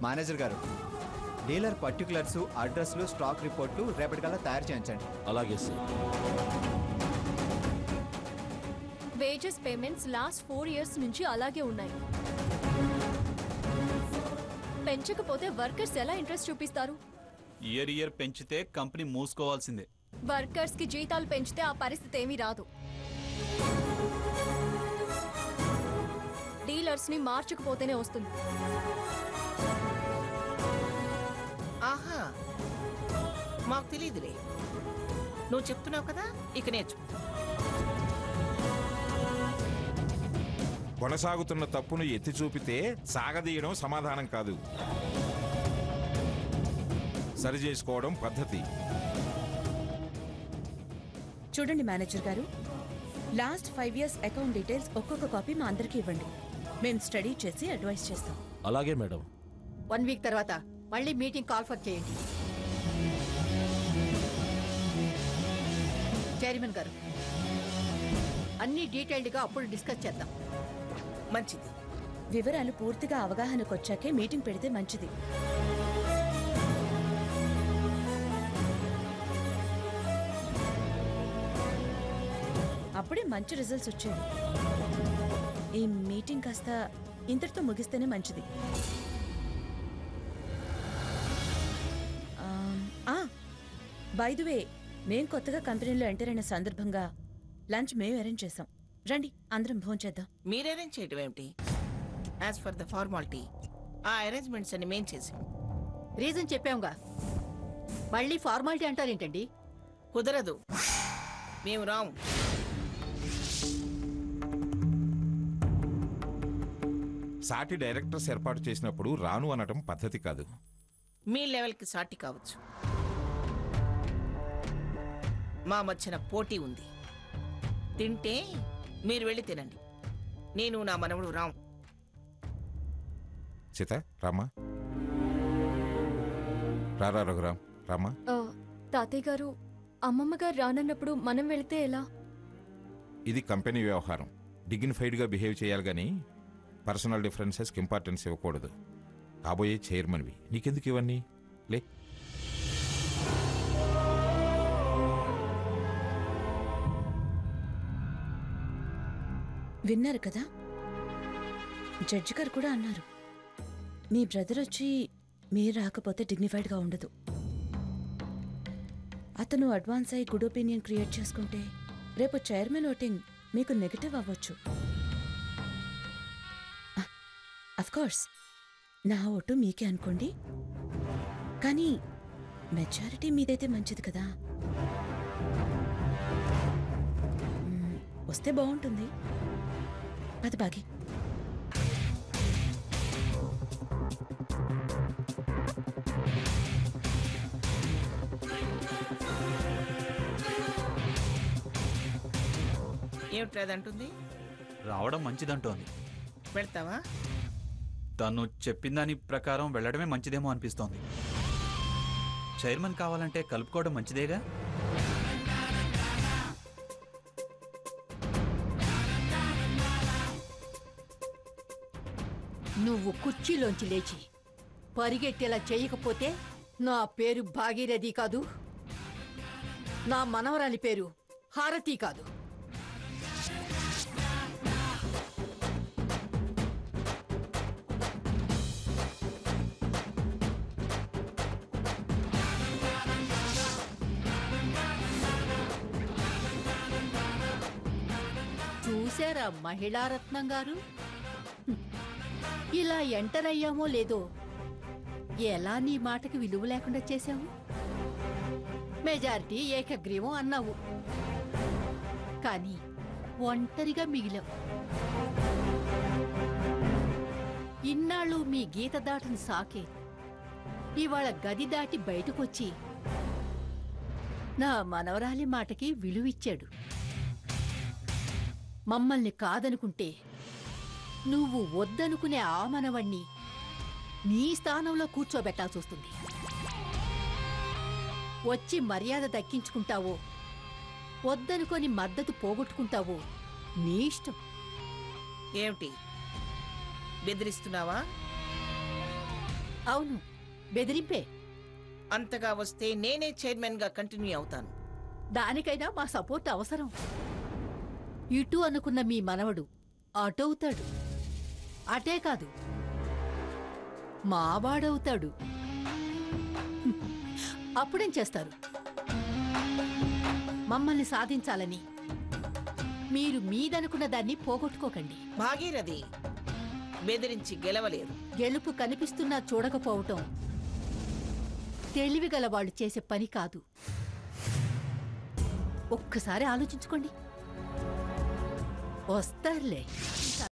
Manager గారు, dealer particulars, అడ్రస్లు, stock రిపోర్ట్లు రేపటికల్లా తయారు చేయించండి. అలాగే sir. Wages payments last 4 years నుంచి అలాగే ఉన్నాయి. పెంచకపోతే వర్కర్స్ ఎలా ఇంట్రెస్ట్ చూపిస్తారు? ఇయర్ పెంచితే కంపెనీ మూసుకోవాల్సిందే. వర్కర్స్ కి జీతాలు పెంచితే ఆ పరిస్థితి ఏమీ రాదు. డీలర్స్ ని మార్చకపోతేనే వస్తుంది. ఆహా, మాకు తెలియదులే. నువ్వు చెప్తున్నావు కదా, ఇక నేర్చుకో. కొనసాగుతున్న తప్పును ఎత్తి చూపితే సాగదీయడం సమాధానం కాదు, సరిచేసుకోవడం పద్ధతి. చూడండి మేనేజర్ గారు, లాస్ట్ 5 years అకౌంట్ డీటెయిల్స్ ఒక్కొక్క కాపీ మా అందరికీ ఇవ్వండి. మేము స్టడీ చేసి అడ్వైస్ చేస్తాం. అలాగే మేడం. 1 week తర్వాత మళ్ళీ మీటింగ్ కాల్ ఫర్ చేయండి. చైర్మన్ గారు, అన్ని డీటెయిల్డ్గా అప్పుడు డిస్కస్ చేద్దాం. మంచిది. వివరాలు పూర్తిగా అవగాహనకు వచ్చాకే మీటింగ్ పెడితే మంచిది. అప్పుడే మంచి రిజల్ట్స్ వచ్చేవి. ఈ మీటింగ్ కాస్త ఇంతటితో ముగిస్తేనే మంచిది. బై ది వే, మేము కొత్తగా కంపెనీలో ఎంటర్ అయిన సందర్భంగా లంచ్ మేము అరేంజ్ చేసాం. రండి, అందరం భోజనం చేద్దాం. మీరు అరేంజ్ చేయటం ఏమిటి? యాజ్ ఫర్ ద ఫార్మాలిటీ ఆ అరేంజ్మెంట్స్ అని మేం చేసాం. రీజన్ చెప్పాంగా, మళ్ళీ ఫార్మాలిటీ అంటారేంటండి? కుదరదు, మేము రాము. సాటి డైరెక్టర్స్ ఏర్పాటు చేసినప్పుడు రాను అనటం పద్ధతి కాదు. మీ లెవెల్కి సాటి కావచ్చు, మా మధ్యన పోటీ ఉంది. తింటే మీరు వెళ్ళి తినండి, నేను నా మనవడు రాము. సీత, రామా. రారా రఘురామ్, రామా. తాతయ్య గారు, అమ్మమ్మ గారు రానన్నప్పుడు మనం వెళితే ఎలా? ఇది కంపెనీ వ్యవహారం, డిగ్నిఫైడ్గా బిహేవ్ చేయాలి కానీ పర్సనల్ డిఫరెన్సెస్కి ఇంపార్టెన్స్ ఇవ్వకూడదు. కాబోయే చైర్మన్వి, నీకెందుకు ఇవన్నీ? లే. విన్నారు కదా, జడ్జి గారు కూడా అన్నారు, మీ బ్రదర్ వచ్చి మీరు రాకపోతే డిగ్నిఫైడ్గా ఉండదు. అతను అడ్వాన్స్ అయి గుడ్ ఒపీనియన్ క్రియేట్ చేసుకుంటే రేపు చైర్మన్ ఓటింగ్ మీకు నెగటివ్ అవ్వచ్చు. అఫ్కోర్స్ నా ఓటు మీకే అనుకోండి, కానీ మెజారిటీ మీదైతే మంచిది కదా. వస్తే బాగుంటుంది. అది బాగి. ఏమిటి అదంటుంది? రావడం మంచిదంటోంది. వెళ్తావా? తను చెప్పిన దాని ప్రకారం వెళ్ళడమే మంచిదేమో అనిపిస్తోంది. చైర్మన్ కావాలంటే కలుపుకోవడం మంచిదేగా. నువ్వు కుర్చీలోంచి లేచి పరిగెట్టేలా చేయకపోతే నా పేరు భాగీరథి కాదు, నా మనవరాలి పేరు హారతి కాదు. చూశారా మహిళారత్నం గారు, ఇలా ఎంటర్ అయ్యామో లేదో ఎలా నీ మాటకి విలువ లేకుండా చేశావు. మెజారిటీ ఏకగ్రీవం అన్నావు, కానీ ఒంటరిగా మిగిలావు. ఇన్నాళ్ళు మీ గీత దాటిని సాకే ఇవాళ గది దాటి బయటకొచ్చి నా మనవరాలి మాటకి విలువిచ్చాడు. మమ్మల్ని కాదనుకుంటే నువ్వు వద్దనుకునే ఆ మనవణ్ణి నీ స్థానంలో కూర్చోబెట్టాల్సి వస్తుంది. వచ్చి మర్యాద దక్కించుకుంటావో వద్దనుకొని మద్దతు పోగొట్టుకుంటావో నీ ఇష్టం. ఏమిటి బెదిరిస్తున్నావా? అవును, బెదిరింపే. అంతగా వస్తే నేనే చైర్మన్ గా కంటిన్యూ అవుతాను. దానికైనా మా సపోర్ట్ అవసరం. ఇటు అనుకున్న మీ మనవడు అటవుతాడు. అటే కాదు, మావాడవుతాడు. అప్పుడేం చేస్తారు? మమ్మల్ని సాధించాలని మీరు మీదనుకున్న దాన్ని పోగొట్టుకోకండి. భాగీరథి బెదిరించి గెలవలేరు. గెలుపు కనిపిస్తున్నా చూడకపోవటం తెలివిగల వాళ్ళు చేసే పని కాదు. ఒక్కసారి ఆలోచించుకోండి. వస్తారులే.